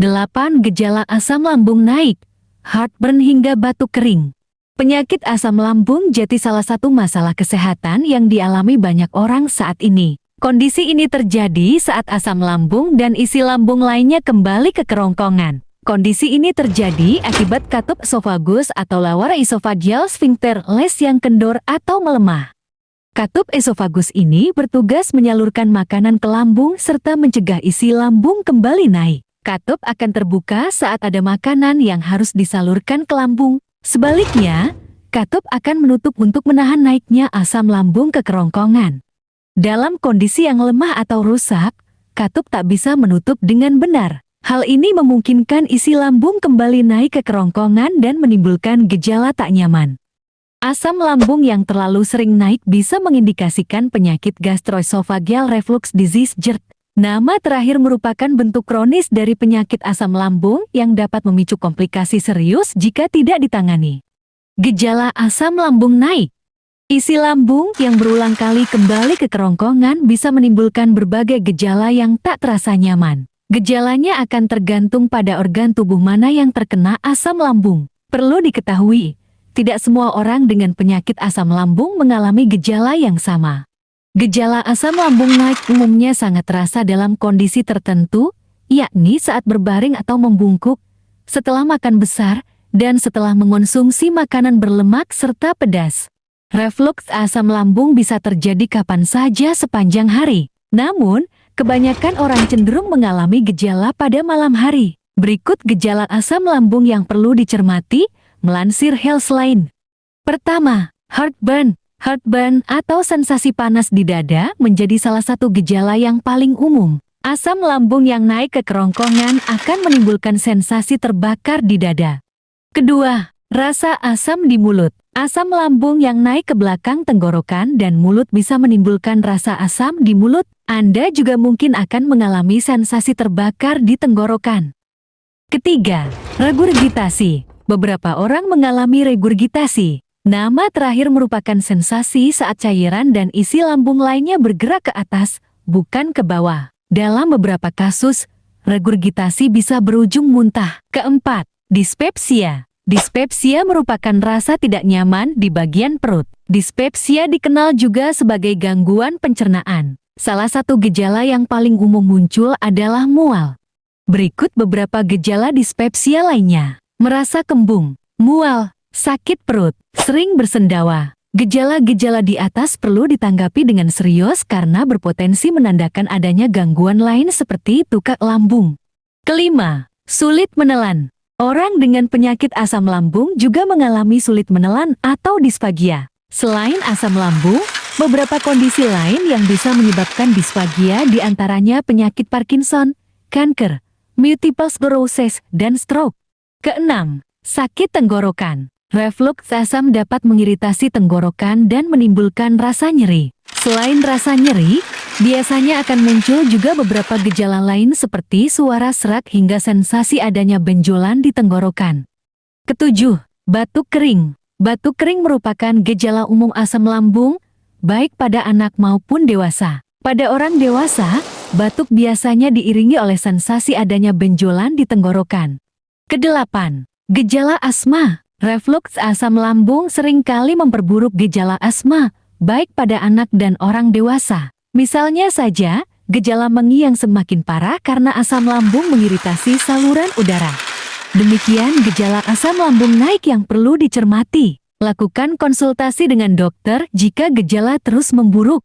8. Gejala asam lambung naik, heartburn hingga batuk kering. Penyakit asam lambung jadi salah satu masalah kesehatan yang dialami banyak orang saat ini. Kondisi ini terjadi saat asam lambung dan isi lambung lainnya kembali ke kerongkongan. Kondisi ini terjadi akibat katup esofagus atau lower esophageal sphincter les yang kendor atau melemah. Katup esofagus ini bertugas menyalurkan makanan ke lambung serta mencegah isi lambung kembali naik. Katup akan terbuka saat ada makanan yang harus disalurkan ke lambung. Sebaliknya, katup akan menutup untuk menahan naiknya asam lambung ke kerongkongan. Dalam kondisi yang lemah atau rusak, katup tak bisa menutup dengan benar. Hal ini memungkinkan isi lambung kembali naik ke kerongkongan dan menimbulkan gejala tak nyaman. Asam lambung yang terlalu sering naik bisa mengindikasikan penyakit gastroesophageal reflux disease GERD. Nama terakhir merupakan bentuk kronis dari penyakit asam lambung yang dapat memicu komplikasi serius jika tidak ditangani. Gejala asam lambung naik. Isi lambung yang berulang kali kembali ke kerongkongan bisa menimbulkan berbagai gejala yang tak terasa nyaman. Gejalanya akan tergantung pada organ tubuh mana yang terkena asam lambung. Perlu diketahui, tidak semua orang dengan penyakit asam lambung mengalami gejala yang sama. Gejala asam lambung naik umumnya sangat terasa dalam kondisi tertentu, yakni saat berbaring atau membungkuk, setelah makan besar, dan setelah mengonsumsi makanan berlemak serta pedas. Reflux asam lambung bisa terjadi kapan saja sepanjang hari. Namun, kebanyakan orang cenderung mengalami gejala pada malam hari. Berikut gejala asam lambung yang perlu dicermati, melansir Healthline. Pertama, heartburn. Heartburn atau sensasi panas di dada menjadi salah satu gejala yang paling umum. Asam lambung yang naik ke kerongkongan akan menimbulkan sensasi terbakar di dada. Kedua, rasa asam di mulut. Asam lambung yang naik ke belakang tenggorokan dan mulut bisa menimbulkan rasa asam di mulut. Anda juga mungkin akan mengalami sensasi terbakar di tenggorokan. Ketiga, regurgitasi. Beberapa orang mengalami regurgitasi. Nama terakhir merupakan sensasi saat cairan dan isi lambung lainnya bergerak ke atas, bukan ke bawah. Dalam beberapa kasus, regurgitasi bisa berujung muntah. Keempat, dispepsia. Dispepsia merupakan rasa tidak nyaman di bagian perut. Dispepsia dikenal juga sebagai gangguan pencernaan. Salah satu gejala yang paling umum muncul adalah mual. Berikut beberapa gejala dispepsia lainnya. Merasa kembung, mual, sakit perut, sering bersendawa. Gejala-gejala di atas perlu ditanggapi dengan serius karena berpotensi menandakan adanya gangguan lain seperti tukak lambung. Kelima, sulit menelan. Orang dengan penyakit asam lambung juga mengalami sulit menelan atau disfagia. Selain asam lambung, beberapa kondisi lain yang bisa menyebabkan disfagia diantaranya penyakit Parkinson, kanker, multiple sclerosis, dan stroke. Keenam, sakit tenggorokan. Reflux asam dapat mengiritasi tenggorokan dan menimbulkan rasa nyeri. Selain rasa nyeri, biasanya akan muncul juga beberapa gejala lain seperti suara serak hingga sensasi adanya benjolan di tenggorokan. Ketujuh, batuk kering. Batuk kering merupakan gejala umum asam lambung, baik pada anak maupun dewasa. Pada orang dewasa, batuk biasanya diiringi oleh sensasi adanya benjolan di tenggorokan. Kedelapan, gejala asma. Reflux asam lambung seringkali memperburuk gejala asma, baik pada anak dan orang dewasa. Misalnya saja, gejala mengi yang semakin parah karena asam lambung mengiritasi saluran udara. Demikian gejala asam lambung naik yang perlu dicermati. Lakukan konsultasi dengan dokter jika gejala terus memburuk.